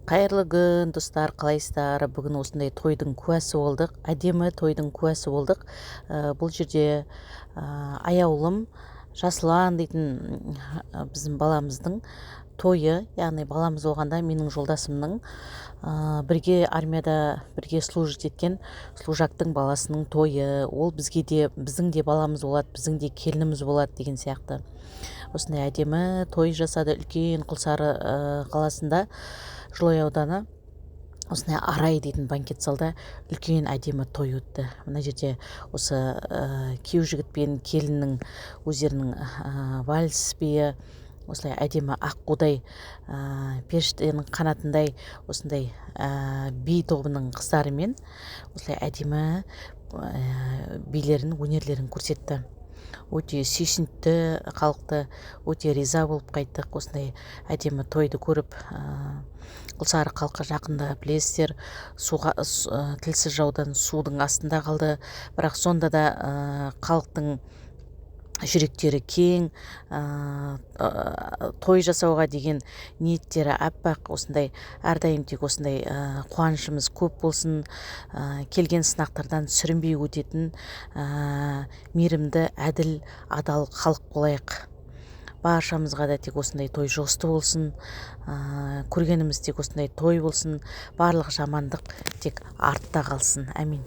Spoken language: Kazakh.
Қайырлы күн, достар, қалайсыздар? Бүгін осындай тойдың куәсі болдық, әдемі тойдың куәсі болдық. Бұл жерде аяулым Жасұлан дейтін біздің баламыздың тойы, яғни баламыз болғанда менің жолдасымның бірге армияда бірге служить еткен служактың баласының тойы. Ол біздің де баламыз болады, біздің де келініміз болады деген сияқты. Осындай әдемі той жасады үлкен Құлсары қаласында, Жылой ауданы. Осындай Арай дейтін банкет залда үлкен әдемі той өтті. Мына жерде осы күйеу жігіт пен келіннің өздерінің вальс биі, осылай әдемі аққудай періштенің қанатындай осындай би тобының қыздарымен осылай әдемі билерін, өнерлерін көрсетті. Өте сүйсінтті халықты, өте риза болып қайттық. Осындай әдемі тойды көріп, Құлсары халқы жақында білесіздер, тілсіз жаудан судың астында қалды. Бірақ сонда да халықтың жүректері кең, той жасауға деген ниеттері аппақ. Осындай әрдайым тек осындай қуанышымыз көп болсын, келген сынақтардан сүрінбей өтетін мейірімді, әділ, адал халық болайық. Баршамызға да тек осындай той жұғысты болсын, көргеніміз тек осындай той болсын, барлық жамандық тек артта қалсын. Әмин.